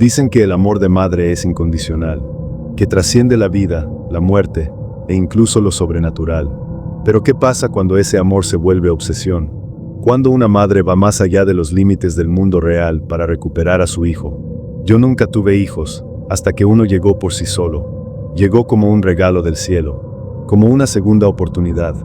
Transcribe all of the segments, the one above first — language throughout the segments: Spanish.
Dicen que el amor de madre es incondicional, que trasciende la vida, la muerte e incluso lo sobrenatural. Pero ¿qué pasa cuando ese amor se vuelve obsesión? Cuando una madre va más allá de los límites del mundo real para recuperar a su hijo. Yo nunca tuve hijos, hasta que uno llegó por sí solo. Llegó como un regalo del cielo, como una segunda oportunidad,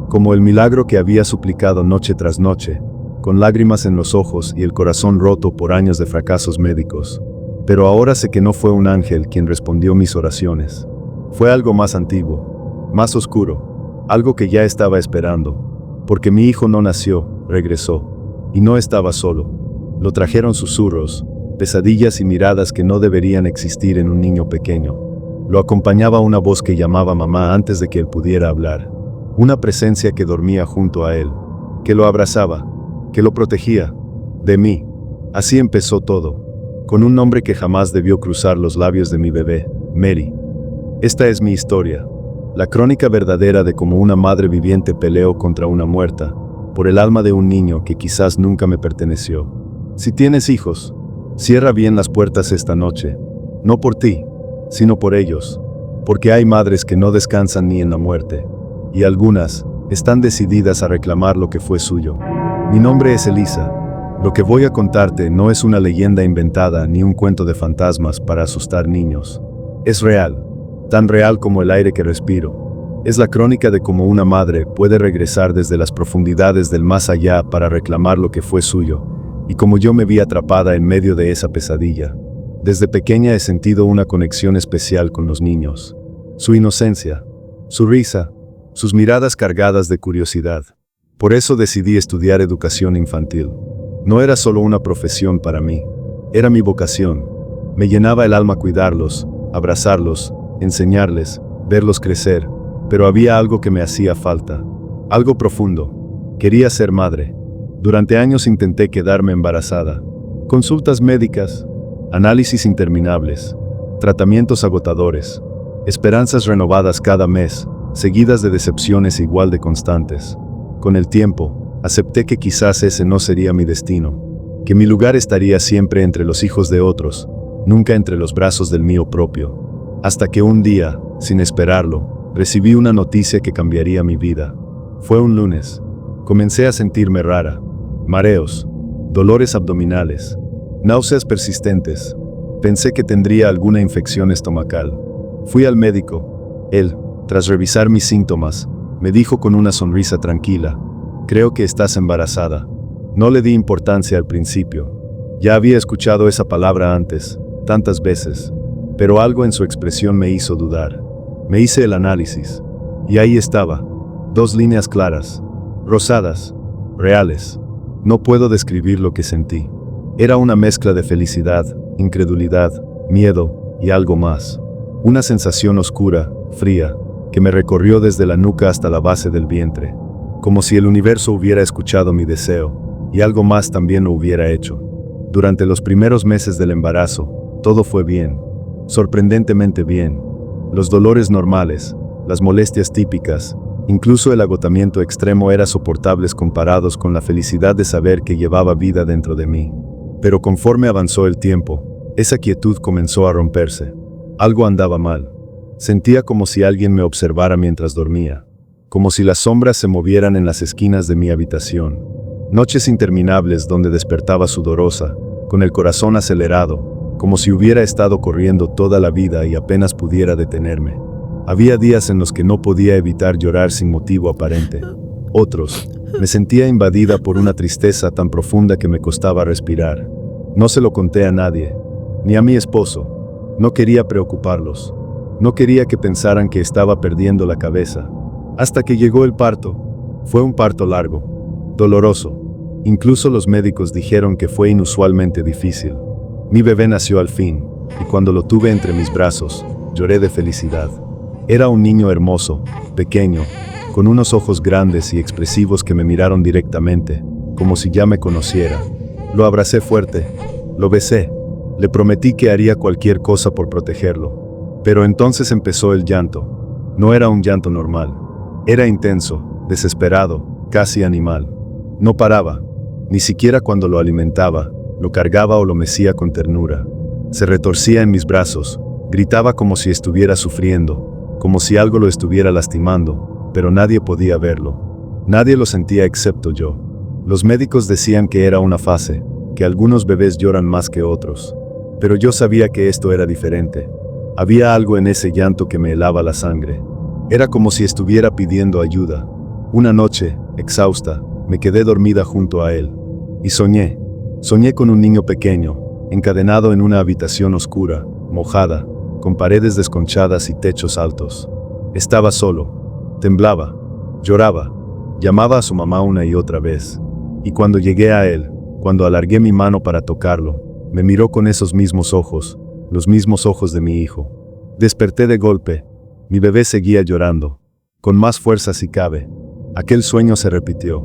como el milagro que había suplicado noche tras noche, con lágrimas en los ojos y el corazón roto por años de fracasos médicos. Pero ahora sé que no fue un ángel quien respondió mis oraciones. Fue algo más antiguo, más oscuro, algo que ya estaba esperando. Porque mi hijo no nació, regresó. Y no estaba solo. Lo trajeron susurros, pesadillas y miradas que no deberían existir en un niño pequeño. Lo acompañaba una voz que llamaba mamá antes de que él pudiera hablar. Una presencia que dormía junto a él, que lo abrazaba, que lo protegía de mí. Así empezó todo, con un nombre que jamás debió cruzar los labios de mi bebé, Mary. Esta es mi historia, la crónica verdadera de cómo una madre viviente peleó contra una muerta, por el alma de un niño que quizás nunca me perteneció. Si tienes hijos, cierra bien las puertas esta noche, no por ti, sino por ellos, porque hay madres que no descansan ni en la muerte, y algunas están decididas a reclamar lo que fue suyo. Mi nombre es Elisa. Lo que voy a contarte no es una leyenda inventada ni un cuento de fantasmas para asustar niños. Es real, tan real como el aire que respiro. Es la crónica de cómo una madre puede regresar desde las profundidades del más allá para reclamar lo que fue suyo, y cómo yo me vi atrapada en medio de esa pesadilla. Desde pequeña he sentido una conexión especial con los niños. Su inocencia, su risa, sus miradas cargadas de curiosidad. Por eso decidí estudiar educación infantil. No era solo una profesión para mí, era mi vocación. Me llenaba el alma cuidarlos, abrazarlos, enseñarles, verlos crecer, pero había algo que me hacía falta, algo profundo. Quería ser madre. Durante años intenté quedarme embarazada. Consultas médicas, análisis interminables, tratamientos agotadores, esperanzas renovadas cada mes, seguidas de decepciones igual de constantes. Con el tiempo, acepté que quizás ese no sería mi destino, que mi lugar estaría siempre entre los hijos de otros, nunca entre los brazos del mío propio. Hasta que un día, sin esperarlo, recibí una noticia que cambiaría mi vida. Fue un lunes. Comencé a sentirme rara. Mareos, dolores abdominales, náuseas persistentes. Pensé que tendría alguna infección estomacal. Fui al médico. Él, tras revisar mis síntomas, me dijo con una sonrisa tranquila: creo que estás embarazada. No le di importancia al principio. Ya había escuchado esa palabra antes, tantas veces, pero algo en su expresión me hizo dudar. Me hice el análisis, y ahí estaba, 2 líneas claras, rosadas, reales. No puedo describir lo que sentí. Era una mezcla de felicidad, incredulidad, miedo y algo más. Una sensación oscura, fría, que me recorrió desde la nuca hasta la base del vientre, como si el universo hubiera escuchado mi deseo, y algo más también lo hubiera hecho. Durante los primeros meses del embarazo, todo fue bien, sorprendentemente bien. Los dolores normales, las molestias típicas, incluso el agotamiento extremo eran soportables comparados con la felicidad de saber que llevaba vida dentro de mí. Pero conforme avanzó el tiempo, esa quietud comenzó a romperse. Algo andaba mal. Sentía como si alguien me observara mientras dormía, como si las sombras se movieran en las esquinas de mi habitación. Noches interminables donde despertaba sudorosa, con el corazón acelerado, como si hubiera estado corriendo toda la vida y apenas pudiera detenerme. Había días en los que no podía evitar llorar sin motivo aparente. Otros, me sentía invadida por una tristeza tan profunda que me costaba respirar. No se lo conté a nadie, ni a mi esposo. No quería preocuparlos. No quería que pensaran que estaba perdiendo la cabeza. Hasta que llegó el parto. Fue un parto largo, doloroso. Incluso los médicos dijeron que fue inusualmente difícil. Mi bebé nació al fin, y cuando lo tuve entre mis brazos, lloré de felicidad. Era un niño hermoso, pequeño, con unos ojos grandes y expresivos que me miraron directamente, como si ya me conociera. Lo abracé fuerte, lo besé, le prometí que haría cualquier cosa por protegerlo. Pero entonces empezó el llanto. No era un llanto normal. Era intenso, desesperado, casi animal. No paraba, ni siquiera cuando lo alimentaba, lo cargaba o lo mecía con ternura. Se retorcía en mis brazos, gritaba como si estuviera sufriendo, como si algo lo estuviera lastimando, pero nadie podía verlo. Nadie lo sentía excepto yo. Los médicos decían que era una fase, que algunos bebés lloran más que otros. Pero yo sabía que esto era diferente. Había algo en ese llanto que me helaba la sangre. Era como si estuviera pidiendo ayuda. Una noche, exhausta, me quedé dormida junto a él. Y soñé. Soñé con un niño pequeño, encadenado en una habitación oscura, mojada, con paredes desconchadas y techos altos. Estaba solo. Temblaba. Lloraba. Llamaba a su mamá una y otra vez. Y cuando llegué a él, cuando alargué mi mano para tocarlo, me miró con esos mismos ojos, los mismos ojos de mi hijo. Desperté de golpe. Mi bebé seguía llorando, con más fuerza si cabe. Aquel sueño se repitió,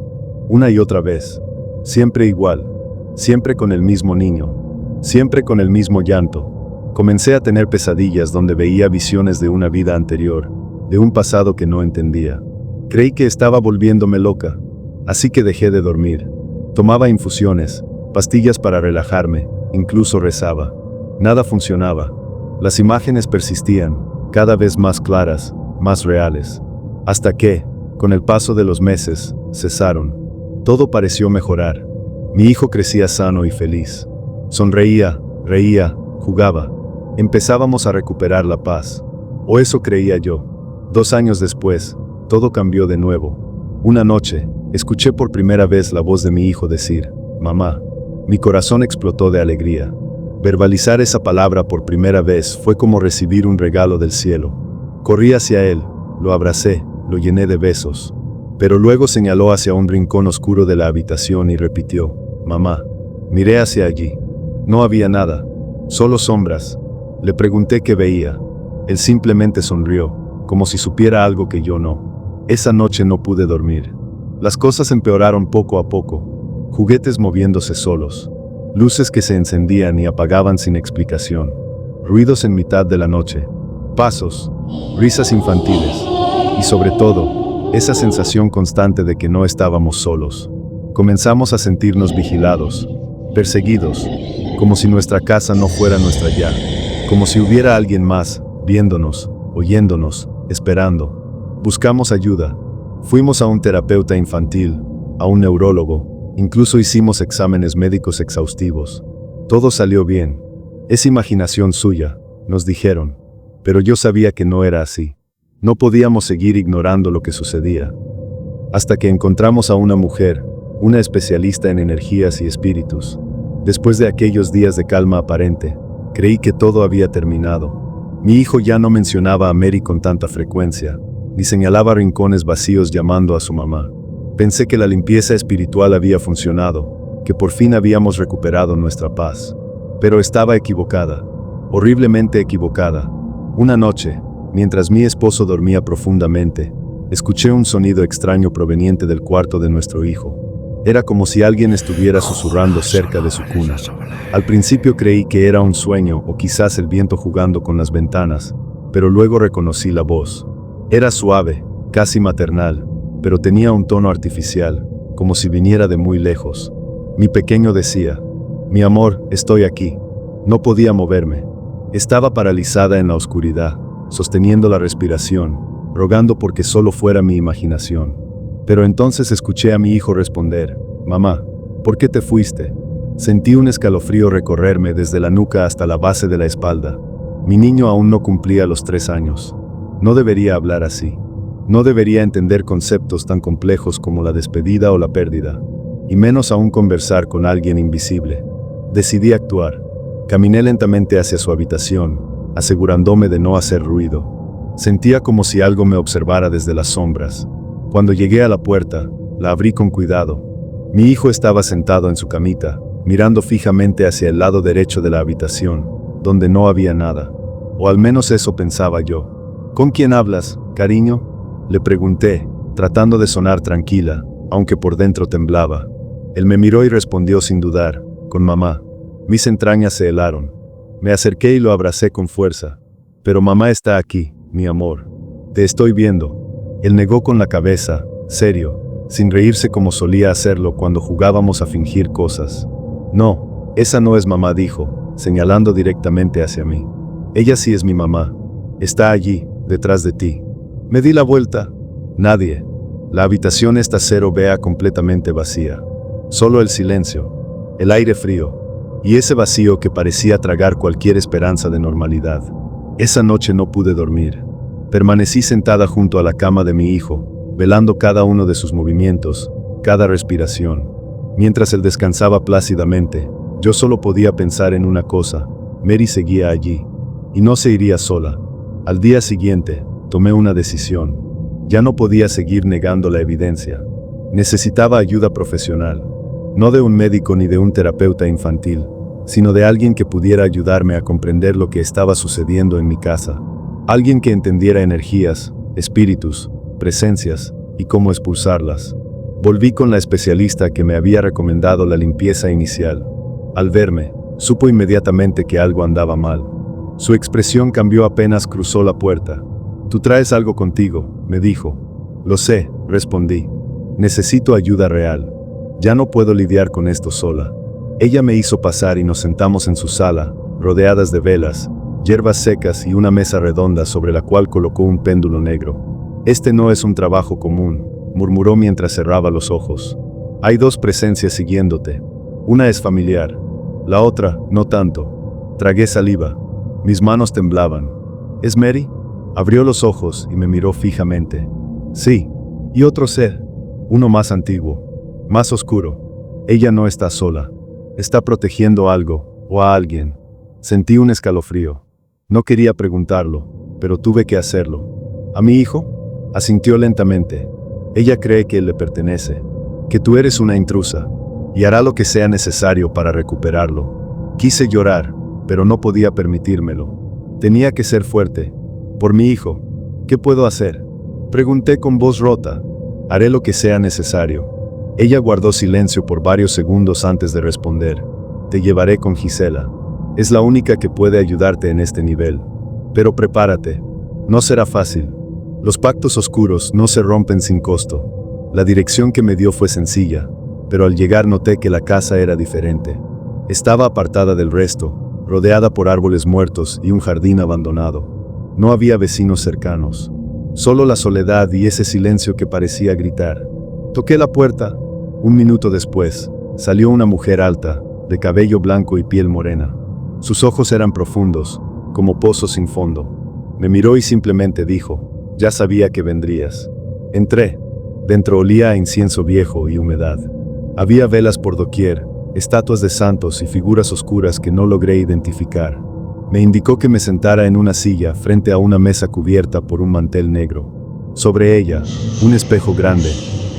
una y otra vez, siempre igual, siempre con el mismo niño, siempre con el mismo llanto. Comencé a tener pesadillas donde veía visiones de una vida anterior, de un pasado que no entendía. Creí que estaba volviéndome loca, así que dejé de dormir. Tomaba infusiones, pastillas para relajarme, incluso rezaba. Nada funcionaba. Las imágenes persistían, cada vez más claras, más reales. Hasta que, con el paso de los meses, cesaron. Todo pareció mejorar. Mi hijo crecía sano y feliz. Sonreía, reía, jugaba. Empezábamos a recuperar la paz. O eso creía yo. 2 años después, todo cambió de nuevo. Una noche, escuché por primera vez la voz de mi hijo decir, «Mamá». Mi corazón explotó de alegría. Verbalizar esa palabra por primera vez fue como recibir un regalo del cielo. Corrí hacia él, lo abracé, lo llené de besos. Pero luego señaló hacia un rincón oscuro de la habitación y repitió, «Mamá». Miré hacia allí. No había nada, solo sombras. Le pregunté qué veía. Él simplemente sonrió, como si supiera algo que yo no. Esa noche no pude dormir. Las cosas empeoraron poco a poco. Juguetes moviéndose solos. Luces que se encendían y apagaban sin explicación. Ruidos en mitad de la noche. Pasos. Risas infantiles. Y sobre todo, esa sensación constante de que no estábamos solos. Comenzamos a sentirnos vigilados, perseguidos, como si nuestra casa no fuera nuestra ya. Como si hubiera alguien más, viéndonos, oyéndonos, esperando. Buscamos ayuda. Fuimos a un terapeuta infantil, a un neurólogo. Incluso hicimos exámenes médicos exhaustivos. Todo salió bien. Es imaginación suya, nos dijeron. Pero yo sabía que no era así. No podíamos seguir ignorando lo que sucedía. Hasta que encontramos a una mujer, una especialista en energías y espíritus. Después de aquellos días de calma aparente, creí que todo había terminado. Mi hijo ya no mencionaba a Mary con tanta frecuencia, ni señalaba rincones vacíos llamando a su mamá. Pensé que la limpieza espiritual había funcionado, que por fin habíamos recuperado nuestra paz. Pero estaba equivocada, horriblemente equivocada. Una noche, mientras mi esposo dormía profundamente, escuché un sonido extraño proveniente del cuarto de nuestro hijo. Era como si alguien estuviera susurrando cerca de su cuna. Al principio creí que era un sueño o quizás el viento jugando con las ventanas, pero luego reconocí la voz. Era suave, casi maternal, pero tenía un tono artificial, como si viniera de muy lejos. Mi pequeño decía, «Mi amor, estoy aquí». No podía moverme. Estaba paralizada en la oscuridad, sosteniendo la respiración, rogando porque solo fuera mi imaginación. Pero entonces escuché a mi hijo responder, «Mamá, ¿por qué te fuiste?». Sentí un escalofrío recorrerme desde la nuca hasta la base de la espalda. Mi niño aún no cumplía los 3 años. No debería hablar así. No debería entender conceptos tan complejos como la despedida o la pérdida, y menos aún conversar con alguien invisible. Decidí actuar. Caminé lentamente hacia su habitación, asegurándome de no hacer ruido. Sentía como si algo me observara desde las sombras. Cuando llegué a la puerta, la abrí con cuidado. Mi hijo estaba sentado en su camita, mirando fijamente hacia el lado derecho de la habitación, donde no había nada. O al menos eso pensaba yo. «¿Con quién hablas, cariño?», le pregunté, tratando de sonar tranquila, aunque por dentro temblaba. Él me miró y respondió sin dudar, «Con mamá». Mis entrañas se helaron. Me acerqué y lo abracé con fuerza. «Pero mamá está aquí, mi amor. Te estoy viendo». Él negó con la cabeza, serio, sin reírse como solía hacerlo cuando jugábamos a fingir cosas. «No, esa no es mamá», dijo, señalando directamente hacia mí. Ella sí es mi mamá. Está allí, detrás de ti. Me di la vuelta. Nadie. La habitación está cero vea completamente vacía. Solo el silencio, el aire frío, y ese vacío que parecía tragar cualquier esperanza de normalidad. Esa noche no pude dormir. Permanecí sentada junto a la cama de mi hijo, velando cada uno de sus movimientos, cada respiración. Mientras él descansaba plácidamente, yo solo podía pensar en una cosa: Mary seguía allí, y no se iría sola. Al día siguiente, tomé una decisión. Ya no podía seguir negando la evidencia. Necesitaba ayuda profesional. No de un médico ni de un terapeuta infantil, sino de alguien que pudiera ayudarme a comprender lo que estaba sucediendo en mi casa. Alguien que entendiera energías, espíritus, presencias y cómo expulsarlas. Volví con la especialista que me había recomendado la limpieza inicial. Al verme, supo inmediatamente que algo andaba mal. Su expresión cambió apenas cruzó la puerta. «Tú traes algo contigo», me dijo. «Lo sé», respondí. «Necesito ayuda real. Ya no puedo lidiar con esto sola». Ella me hizo pasar y nos sentamos en su sala, rodeadas de velas, hierbas secas y una mesa redonda sobre la cual colocó un péndulo negro. «Este no es un trabajo común», murmuró mientras cerraba los ojos. «Hay dos presencias siguiéndote. Una es familiar, la otra, no tanto». Tragué saliva. Mis manos temblaban. «¿Es Mary?». Abrió los ojos y me miró fijamente. «Sí. Y otro ser. Uno más antiguo. Más oscuro. Ella no está sola. Está protegiendo algo, o a alguien». Sentí un escalofrío. No quería preguntarlo, pero tuve que hacerlo. «¿A mi hijo?». Asintió lentamente. «Ella cree que él le pertenece. Que tú eres una intrusa. Y hará lo que sea necesario para recuperarlo». Quise llorar, pero no podía permitírmelo. Tenía que ser fuerte. «Por mi hijo. ¿Qué puedo hacer?». Pregunté con voz rota. «Haré lo que sea necesario». Ella guardó silencio por varios segundos antes de responder. «Te llevaré con Gisela. Es la única que puede ayudarte en este nivel. Pero prepárate. No será fácil. Los pactos oscuros no se rompen sin costo». La dirección que me dio fue sencilla, pero al llegar noté que la casa era diferente. Estaba apartada del resto, rodeada por árboles muertos y un jardín abandonado. No había vecinos cercanos. Solo la soledad y ese silencio que parecía gritar. Toqué la puerta. Un minuto después, salió una mujer alta, de cabello blanco y piel morena. Sus ojos eran profundos, como pozos sin fondo. Me miró y simplemente dijo: «Ya sabía que vendrías». Entré. Dentro olía a incienso viejo y humedad. Había velas por doquier, estatuas de santos y figuras oscuras que no logré identificar. Me indicó que me sentara en una silla frente a una mesa cubierta por un mantel negro. Sobre ella, un espejo grande,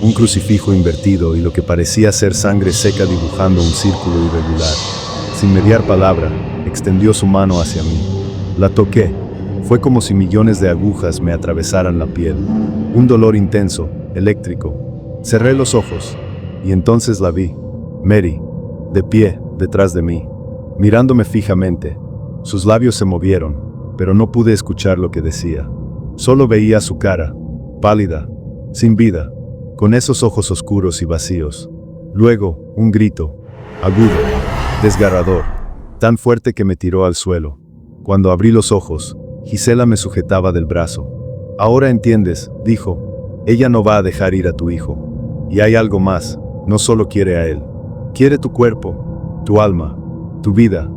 un crucifijo invertido y lo que parecía ser sangre seca dibujando un círculo irregular. Sin mediar palabra, extendió su mano hacia mí. La toqué. Fue como si millones de agujas me atravesaran la piel. Un dolor intenso, eléctrico. Cerré los ojos, y entonces la vi. Mary, de pie, detrás de mí, mirándome fijamente. Sus labios se movieron, pero no pude escuchar lo que decía. Solo veía su cara, pálida, sin vida, con esos ojos oscuros y vacíos. Luego, un grito, agudo, desgarrador, tan fuerte que me tiró al suelo. Cuando abrí los ojos, Gisela me sujetaba del brazo. «Ahora entiendes», dijo. «Ella no va a dejar ir a tu hijo. Y hay algo más, no solo quiere a él. Quiere tu cuerpo, tu alma, tu vida».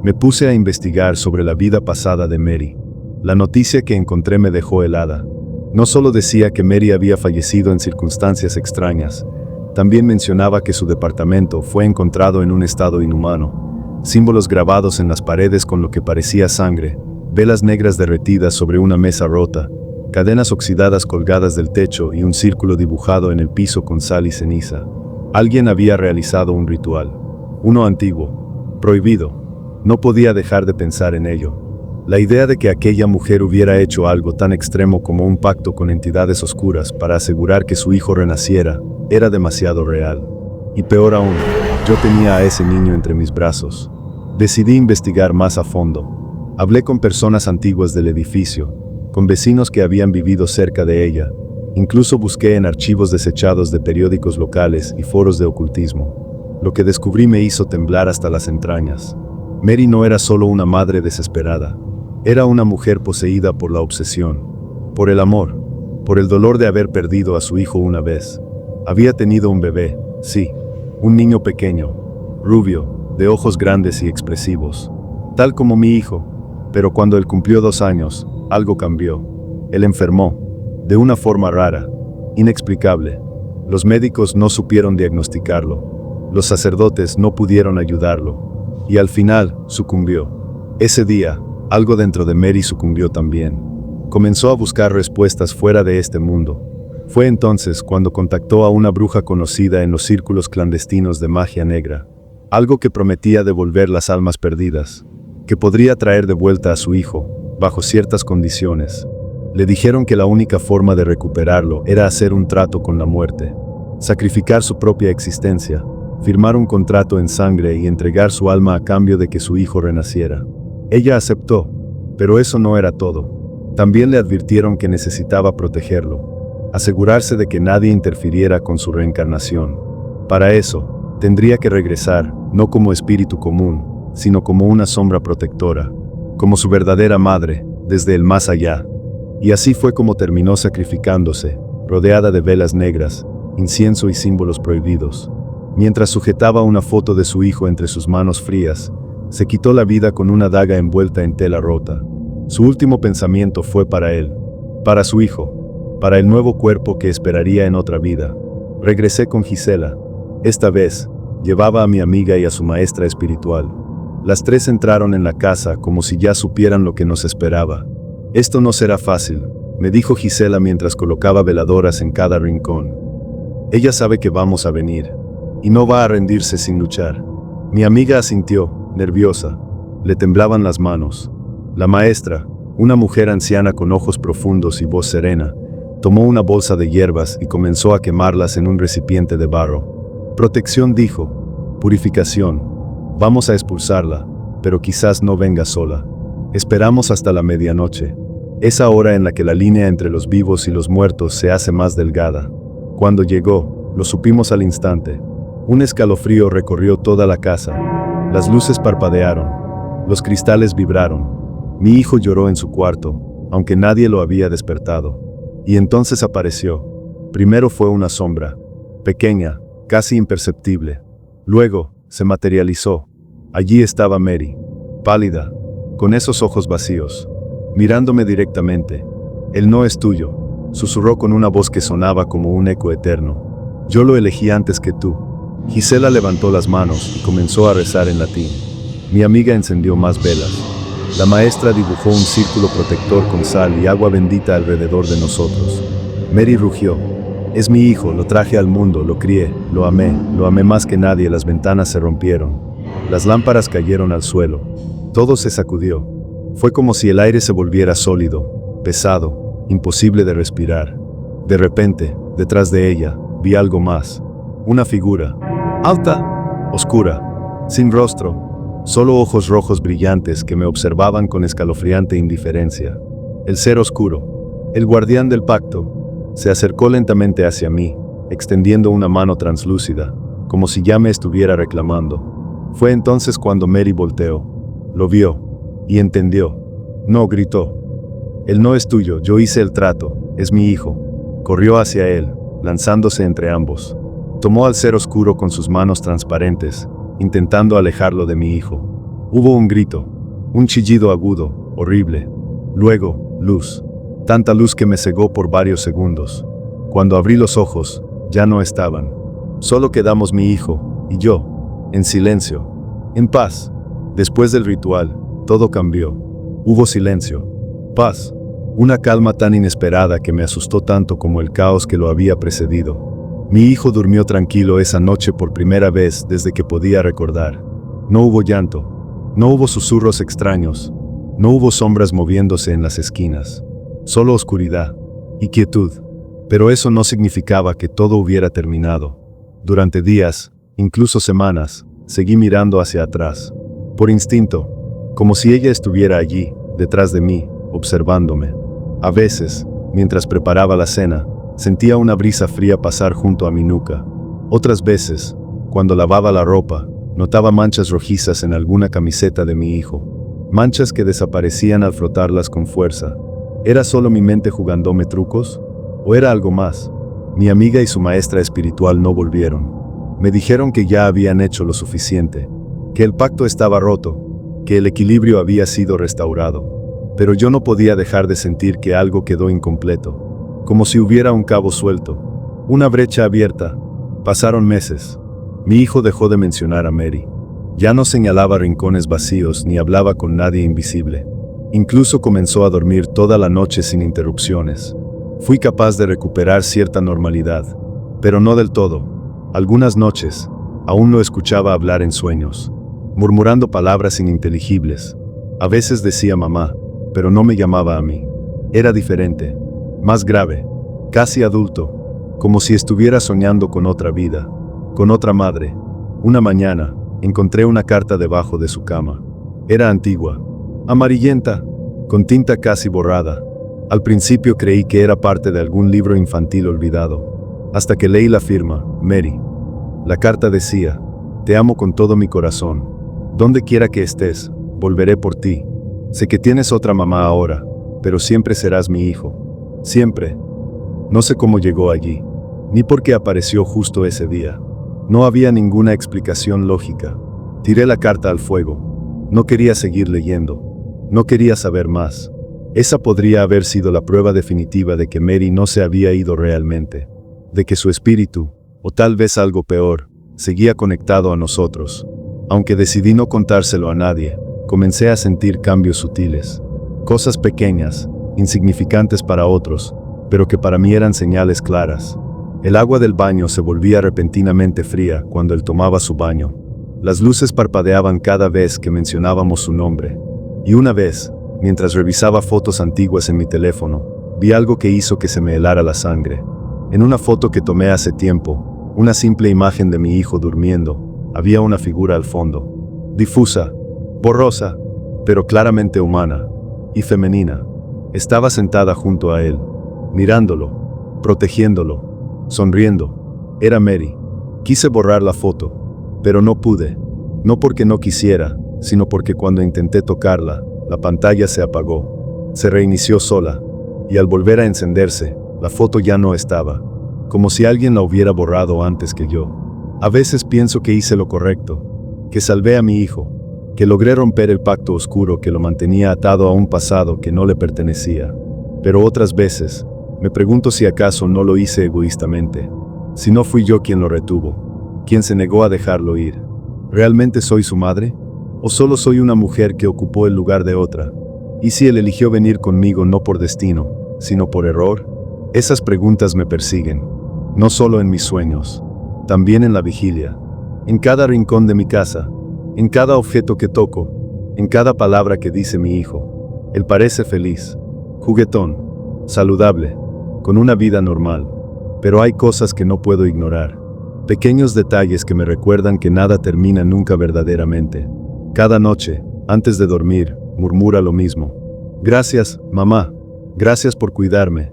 Me puse a investigar sobre la vida pasada de Mary. La noticia que encontré me dejó helada. No solo decía que Mary había fallecido en circunstancias extrañas, también mencionaba que su departamento fue encontrado en un estado inhumano. Símbolos grabados en las paredes con lo que parecía sangre, velas negras derretidas sobre una mesa rota, cadenas oxidadas colgadas del techo y un círculo dibujado en el piso con sal y ceniza. Alguien había realizado un ritual. Uno antiguo, prohibido. No podía dejar de pensar en ello. La idea de que aquella mujer hubiera hecho algo tan extremo como un pacto con entidades oscuras para asegurar que su hijo renaciera, era demasiado real. Y peor aún, yo tenía a ese niño entre mis brazos. Decidí investigar más a fondo. Hablé con personas antiguas del edificio, con vecinos que habían vivido cerca de ella. Incluso busqué en archivos desechados de periódicos locales y foros de ocultismo. Lo que descubrí me hizo temblar hasta las entrañas. Mary no era solo una madre desesperada. Era una mujer poseída por la obsesión, por el amor, por el dolor de haber perdido a su hijo una vez. Había tenido un bebé, sí, un niño pequeño, rubio, de ojos grandes y expresivos, tal como mi hijo, pero cuando él cumplió 2 años, algo cambió. Él enfermó, de una forma rara, inexplicable. Los médicos no supieron diagnosticarlo, los sacerdotes no pudieron ayudarlo, y al final, sucumbió. Ese día, algo dentro de Mary sucumbió también. Comenzó a buscar respuestas fuera de este mundo. Fue entonces cuando contactó a una bruja conocida en los círculos clandestinos de magia negra. Algo que prometía devolver las almas perdidas, que podría traer de vuelta a su hijo, bajo ciertas condiciones. Le dijeron que la única forma de recuperarlo era hacer un trato con la muerte, sacrificar su propia existencia, firmar un contrato en sangre y entregar su alma a cambio de que su hijo renaciera. Ella aceptó, pero eso no era todo. También le advirtieron que necesitaba protegerlo, asegurarse de que nadie interfiriera con su reencarnación. Para eso, tendría que regresar, no como espíritu común, sino como una sombra protectora, como su verdadera madre, desde el más allá. Y así fue como terminó sacrificándose, rodeada de velas negras, incienso y símbolos prohibidos. Mientras sujetaba una foto de su hijo entre sus manos frías, se quitó la vida con una daga envuelta en tela rota. Su último pensamiento fue para él, para su hijo, para el nuevo cuerpo que esperaría en otra vida. Regresé con Gisela. Esta vez, llevaba a mi amiga y a su maestra espiritual. Las 3 entraron en la casa como si ya supieran lo que nos esperaba. Esto no será fácil, me dijo Gisela mientras colocaba veladoras en cada rincón. Ella sabe que vamos a venir, y no va a rendirse sin luchar. Mi amiga asintió, nerviosa. Le temblaban las manos. La maestra, una mujer anciana con ojos profundos y voz serena, tomó una bolsa de hierbas y comenzó a quemarlas en un recipiente de barro. Protección, dijo. Purificación. Vamos a expulsarla, pero quizás no venga sola. Esperamos hasta la medianoche. Esa hora en la que la línea entre los vivos y los muertos se hace más delgada. Cuando llegó, lo supimos al instante. Un escalofrío recorrió toda la casa. Las luces parpadearon. Los cristales vibraron. Mi hijo lloró en su cuarto, aunque nadie lo había despertado. Y entonces apareció. Primero fue una sombra, pequeña, casi imperceptible. Luego, se materializó. Allí estaba Mary, pálida, con esos ojos vacíos, mirándome directamente. «Él no es tuyo», susurró con una voz que sonaba como un eco eterno. «Yo lo elegí antes que tú». Gisela levantó las manos y comenzó a rezar en latín. Mi amiga encendió más velas. La maestra dibujó un círculo protector con sal y agua bendita alrededor de nosotros. Mary rugió. «Es mi hijo, lo traje al mundo, lo crié, lo amé más que nadie». Las ventanas se rompieron. Las lámparas cayeron al suelo. Todo se sacudió. Fue como si el aire se volviera sólido, pesado, imposible de respirar. De repente, detrás de ella, vi algo más. Una figura. Alta, oscura, sin rostro, solo ojos rojos brillantes que me observaban con escalofriante indiferencia. El ser oscuro, el guardián del pacto, se acercó lentamente hacia mí, extendiendo una mano translúcida, como si ya me estuviera reclamando. Fue entonces cuando Mary volteó. Lo vio, y entendió. No, gritó. «Él no es tuyo, yo hice el trato, es mi hijo». Corrió hacia él, lanzándose entre ambos. Tomó al ser oscuro con sus manos transparentes, intentando alejarlo de mi hijo. Hubo un grito, un chillido agudo, horrible. Luego, luz. Tanta luz que me cegó por varios segundos. Cuando abrí los ojos, ya no estaban. Solo quedamos mi hijo y yo, en silencio, en paz. Después del ritual, todo cambió. Hubo silencio, paz, una calma tan inesperada que me asustó tanto como el caos que lo había precedido. Mi hijo durmió tranquilo esa noche por primera vez desde que podía recordar. No hubo llanto, no hubo susurros extraños, no hubo sombras moviéndose en las esquinas. Solo oscuridad y quietud. Pero eso no significaba que todo hubiera terminado. Durante días, incluso semanas, seguí mirando hacia atrás. Por instinto, como si ella estuviera allí, detrás de mí, observándome. A veces, mientras preparaba la cena, sentía una brisa fría pasar junto a mi nuca. Otras veces, cuando lavaba la ropa, Notaba manchas rojizas en alguna camiseta de mi hijo. Manchas que desaparecían al frotarlas con fuerza. ¿Era solo mi mente jugándome trucos? ¿O era algo más? Mi amiga y su maestra espiritual no volvieron. Me dijeron que ya habían hecho lo suficiente, que el pacto estaba roto, que el equilibrio había sido restaurado. Pero yo no podía dejar de sentir que algo quedó incompleto, como si hubiera un cabo suelto, una brecha abierta. Pasaron meses. Mi hijo dejó de mencionar a Mary. Ya no señalaba rincones vacíos ni hablaba con nadie invisible. Incluso comenzó a dormir toda la noche sin interrupciones. Fui capaz de recuperar cierta normalidad, pero no del todo. Algunas noches, aún lo escuchaba hablar en sueños, murmurando palabras ininteligibles. A veces decía mamá, pero no me llamaba a mí. Era diferente, más grave, casi adulto, como si estuviera soñando con otra vida, con otra madre. Una mañana, encontré una carta debajo de su cama. Era antigua, amarillenta, con tinta casi borrada. Al principio creí que era parte de algún libro infantil olvidado, hasta que leí la firma, Mary. La carta decía: te amo con todo mi corazón. Donde quiera que estés, volveré por ti. Sé que tienes otra mamá ahora, pero siempre serás mi hijo. Siempre. No sé cómo llegó allí, ni por qué apareció justo ese día. No había ninguna explicación lógica. Tiré la carta al fuego. No quería seguir leyendo. No quería saber más. Esa podría haber sido la prueba definitiva de que Mary no se había ido realmente, de que su espíritu, o tal vez algo peor, seguía conectado a nosotros. Aunque decidí no contárselo a nadie, comencé a sentir cambios sutiles. Cosas pequeñas, insignificantes para otros, pero que para mí eran señales claras. El agua del baño se volvía repentinamente fría cuando él tomaba su baño. Las luces parpadeaban cada vez que mencionábamos su nombre. Y una vez, mientras revisaba fotos antiguas en mi teléfono, vi algo que hizo que se me helara la sangre. En una foto que tomé hace tiempo, una simple imagen de mi hijo durmiendo, había una figura al fondo. Difusa, borrosa, pero claramente humana y femenina. Estaba sentada junto a él, mirándolo, protegiéndolo, sonriendo. Era Mary. Quise borrar la foto, pero no pude. No porque no quisiera, sino porque cuando intenté tocarla, la pantalla se apagó. Se reinició sola, y al volver a encenderse, la foto ya no estaba, como si alguien la hubiera borrado antes que yo. A veces pienso que hice lo correcto, que salvé a mi hijo, que logré romper el pacto oscuro que lo mantenía atado a un pasado que no le pertenecía. Pero otras veces, me pregunto si acaso no lo hice egoístamente, si no fui yo quien lo retuvo, quien se negó a dejarlo ir. ¿Realmente soy su madre? ¿O solo soy una mujer que ocupó el lugar de otra? ¿Y si él eligió venir conmigo no por destino, sino por error? Esas preguntas me persiguen, no solo en mis sueños, también en la vigilia, en cada rincón de mi casa, en cada objeto que toco, en cada palabra que dice mi hijo. Él parece feliz, juguetón, saludable, con una vida normal, pero hay cosas que no puedo ignorar, pequeños detalles que me recuerdan que nada termina nunca verdaderamente. Cada noche, antes de dormir, murmura lo mismo. Gracias, mamá. Gracias por cuidarme.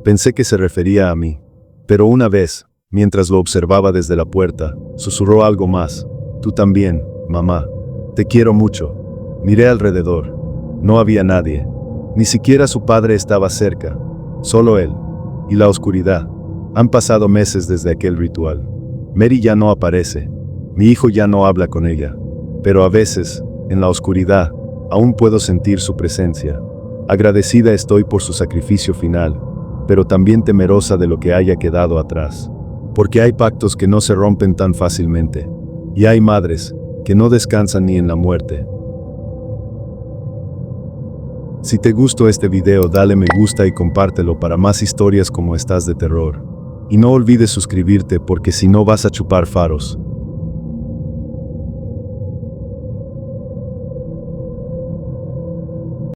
Pensé que se refería a mí. Pero una vez, mientras lo observaba desde la puerta, susurró algo más. Tú también, mamá. Te quiero mucho. Miré alrededor. No había nadie. Ni siquiera su padre estaba cerca. Solo él. Y la oscuridad. Han pasado meses desde aquel ritual. Mary ya no aparece. Mi hijo ya no habla con ella. Pero a veces, en la oscuridad, aún puedo sentir su presencia. Agradecida estoy por su sacrificio final, pero también temerosa de lo que haya quedado atrás. Porque hay pactos que no se rompen tan fácilmente. Y hay madres que no descansan ni en la muerte. Si te gustó este video, dale me gusta y compártelo para más historias como estas de terror. Y no olvides suscribirte porque si no vas a chupar faros.